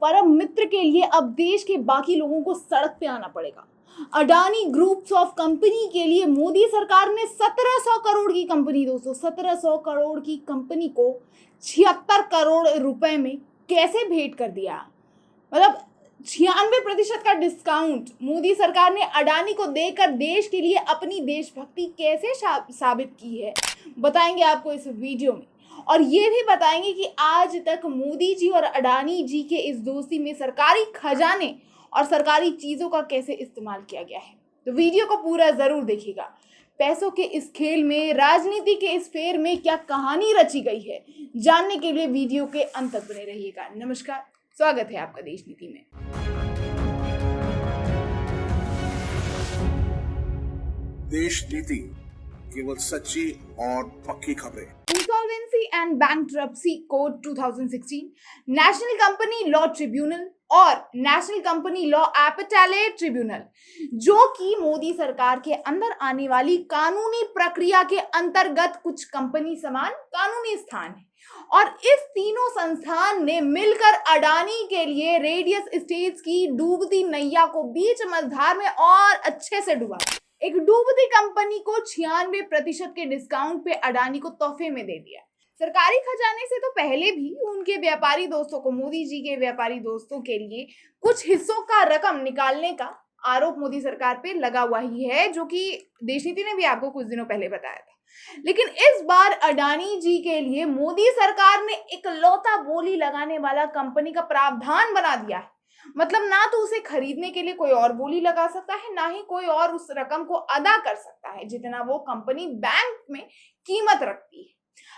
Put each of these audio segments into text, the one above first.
परम मित्र के लिए अब देश के बाकी लोगों को सड़क पे आना पड़ेगा। अडानी ग्रुप्स ऑफ कंपनी के लिए मोदी सरकार ने 1700 करोड़ की कंपनी, दोस्तों 1700 करोड़ की कंपनी को 76 करोड़ रुपए में कैसे भेंट कर दिया। मतलब 96% का डिस्काउंट मोदी सरकार ने अडानी को देकर देश के लिए अपनी देशभक्ति कैसे साबित की है, बताएंगे आपको इस वीडियो में। और ये भी बताएंगे कि आज तक मोदी जी और अडानी जी के इस दोस्ती में सरकारी खजाने और सरकारी चीज़ों का कैसे इस्तेमाल किया गया है। तो वीडियो को पूरा ज़रूर देखिएगा। पैसों के इस खेल में, राजनीति के इस फेर में क्या कहानी रची गई है, जानने के लिए वीडियो के अंत तक बने रहिएगा। नमस्कार, स्वागत है आपका देश नीति में। देश नीति, केवल सच्ची और पक्की खबरें। Insolvency and bankruptcy code 2016, national company law tribunal और national company law appellate tribunal, जो कि मोदी सरकार के अंदर आने वाली कानूनी प्रक्रिया के अंतर्गत कुछ कंपनी समान कानूनी स्थान है। और इस तीनों संस्थान ने मिलकर अडानी के लिए रेडियस स्टेट्स की डूबती नैया को बीच मझधार में और अच्छे से डुबा। एक डूबती कंपनी को 96% के डिस्काउंट पे अडानी को तोहफे में दे दिया। सरकारी खजाने से तो पहले भी उनके व्यापारी दोस्तों को, मोदी जी के व्यापारी दोस्तों के लिए कुछ हिस्सों का रकम निकालने का आरोप मोदी सरकार पे लगा हुआ ही है, जो कि देश नीति ने भी आपको कुछ दिनों पहले बताया था। लेकिन इस बार अडानी जी के लिए मोदी सरकार ने इकलौता बोली लगाने वाला कंपनी का प्रावधान बना दिया है। मतलब ना तो उसे खरीदने के लिए कोई और बोली लगा सकता है, ना ही कोई और उस रकम को अदा कर सकता है जितना वो कंपनी बैंक में कीमत रखती है।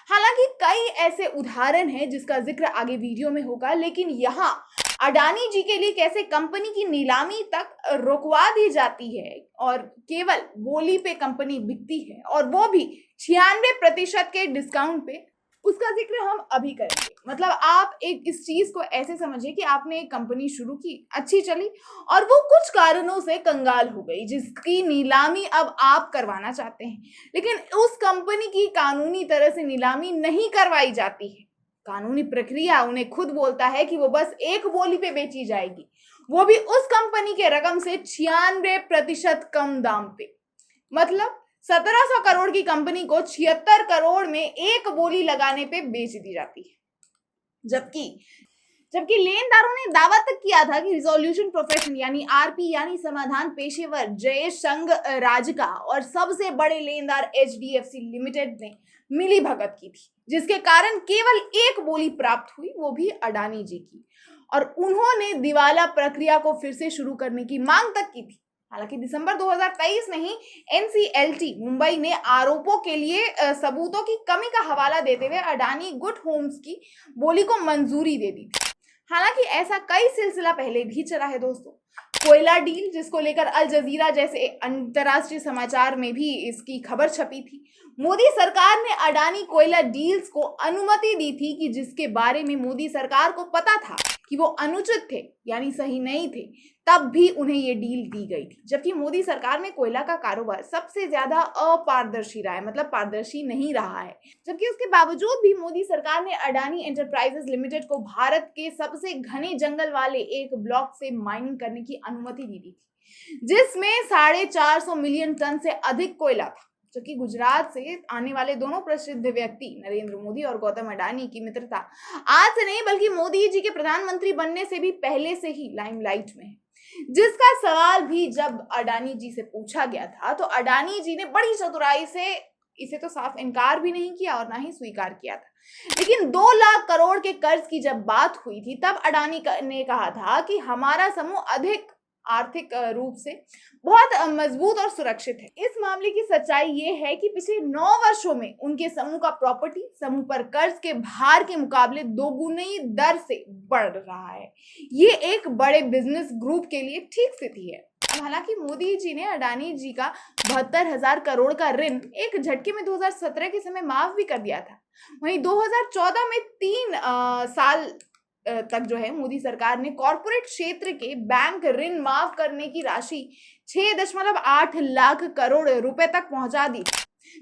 हालांकि कई ऐसे उदाहरण हैं जिसका जिक्र आगे वीडियो में होगा, लेकिन यहाँ अडानी जी के लिए कैसे कंपनी की नीलामी तक रुकवा दी जाती है और केवल बोली पे कंपनी बिकती है, और वो भी 96% के डिस्काउंट पे, उसका जिक्र हम अभी करेंगे। मतलब आप इस चीज को ऐसे समझिए कि आपने एक कंपनी शुरू की, अच्छी चली, और वो कुछ कारणों से कंगाल हो गई, जिसकी नीलामी अब आप करवाना चाहते हैं। लेकिन उस कंपनी की कानूनी तरह से नीलामी नहीं करवाई जाती है। कानूनी प्रक्रिया उन्हें खुद बोलता है कि वो बस एक बोली पे बेची जाएगी, वो भी उस कंपनी के रकम से 96% कम दाम पे। मतलब 1700 करोड़ की कंपनी को 76 करोड़ में एक बोली लगाने पे बेच दी जाती है। जबकि लेनदारों ने दावा तक किया था कि रिजोल्यूशन प्रोफेशन यानी आरपी यानी समाधान पेशेवर जयेश संघ राजका और सबसे बड़े लेनदार एचडीएफसी लिमिटेड ने मिली भगत की थी, जिसके कारण केवल एक बोली प्राप्त हुई, वो भी अडानी जी की, और उन्होंने दिवाला प्रक्रिया को फिर से शुरू करने की मांग तक की थी। हालांकि दिसंबर 2023 में ही एनसीएलटी मुंबई ने आरोपों के लिए सबूतों की कमी का हवाला देते हुए अडानी गुड होम्स की बोली को मंजूरी दे दी थी। हालांकि ऐसा कई सिलसिला पहले भी चला है दोस्तों। कोयला डील, जिसको लेकर अल जजीरा जैसे अंतरराष्ट्रीय समाचार में भी इसकी खबर छपी थी। मोदी सरकार ने अडानी कोयला डील्स को अनुमति दी थी कि जिसके बारे में मोदी सरकार को पता था कि वो अनुचित थे यानी सही नहीं थे, तब भी उन्हें ये डील दी गई थी। जबकि मोदी सरकार में कोयला का कारोबार सबसे ज्यादा अपारदर्शी रहा है, मतलब पारदर्शी नहीं रहा है। जबकि उसके बावजूद भी मोदी सरकार ने अडानी एंटरप्राइजेस लिमिटेड को भारत के सबसे घने जंगल वाले एक ब्लॉक से माइनिंग करने की अनुमति दी थी, जिसमें 450 मिलियन टन से अधिक कोयला था। जबकि गुजरात से आने वाले दोनों प्रसिद्ध व्यक्ति नरेंद्र मोदी और गौतम अडानी की मित्रता आज से नहीं बल्कि मोदी जी के प्रधानमंत्री बनने से भी पहले से ही लाइमलाइट में है, जिसका सवाल भी जब अडानी जी से पूछा गया था तो अडानी जी ने बड़ी चतुराई से इसे तो साफ इनकार भी नहीं किया और ना ही स्वीकार किया था। लेकिन 2 लाख करोड़ के कर्ज की जब बात हुई थी तब अडानी ने कहा था कि हमारा समूह अधिक आर्थिक रूप से बहुत मजबूत और सुरक्षित है। इस मामले की सच्चाई ये है कि पिछले 9 वर्षों में उनके समूह का प्रॉपर्टी समूह पर कर्ज के भार के मुकाबले दोगुनी दर से बढ़ रहा है। ये एक बड़े बिजनेस ग्रुप के लिए ठीक स्थिति है। हालांकि मोदी जी ने अडानी जी का 72,000 करोड़ का ऋण एक झटके में 2017 के समय माफ भी कर दिया था। वहीं 2014 में 3 साल तक जो है मोदी सरकार ने कॉरपोरेट क्षेत्र के बैंक ऋण माफ करने की राशि 6.8 लाख करोड़ रुपए तक पहुंचा दी,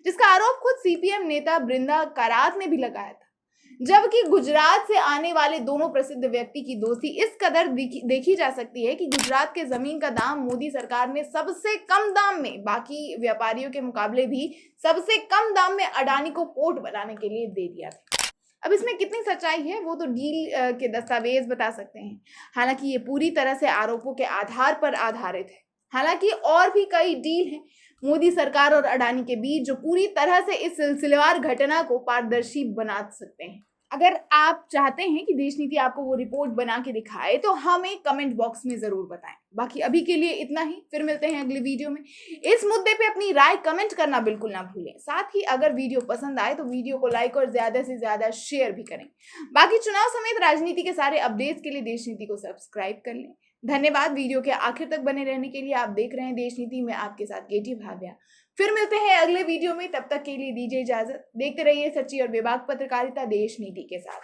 जिसका आरोप खुद सीपीएम नेता बृंदा करात ने भी लगाया था। जबकि गुजरात से आने वाले दोनों प्रसिद्ध व्यक्ति की दोस्ती इस कदर देखी जा सकती है कि गुजरात के जमीन का दाम मोदी सरकार ने सबसे कम दाम में, बाकी व्यापारियों के मुकाबले भी सबसे कम दाम में अडानी को पोर्ट बनाने के लिए दे दिया था। अब इसमें कितनी सच्चाई है वो तो डील के दस्तावेज बता सकते हैं। हालांकि ये पूरी तरह से आरोपों के आधार पर आधारित है। हालांकि और भी कई डील हैं मोदी सरकार और अडानी के बीच जो पूरी तरह से इस सिलसिलेवार घटना को पारदर्शी बना सकते हैं। अगर आप चाहते हैं कि देश नीति आपको वो रिपोर्ट बना के दिखाए तो हमें कमेंट बॉक्स में जरूर बताएं। बाकी अभी के लिए इतना ही, फिर मिलते हैं अगले वीडियो में। इस मुद्दे पे अपनी राय कमेंट करना बिल्कुल ना भूलें। साथ ही अगर वीडियो पसंद आए तो वीडियो को लाइक और ज्यादा से ज्यादा शेयर भी करें। बाकी चुनाव समेत राजनीति के सारे अपडेट्स के लिए देश नीति को सब्सक्राइब कर लें। धन्यवाद वीडियो के आखिर तक बने रहने के लिए। आप देख रहे हैं देश नीति में आपके साथ गेटी भाव्या। फिर मिलते हैं अगले वीडियो में, तब तक के लिए दीजिए इजाजत। देखते रहिए सच्ची और बेबाक पत्रकारिता देश नीति के साथ।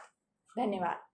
धन्यवाद।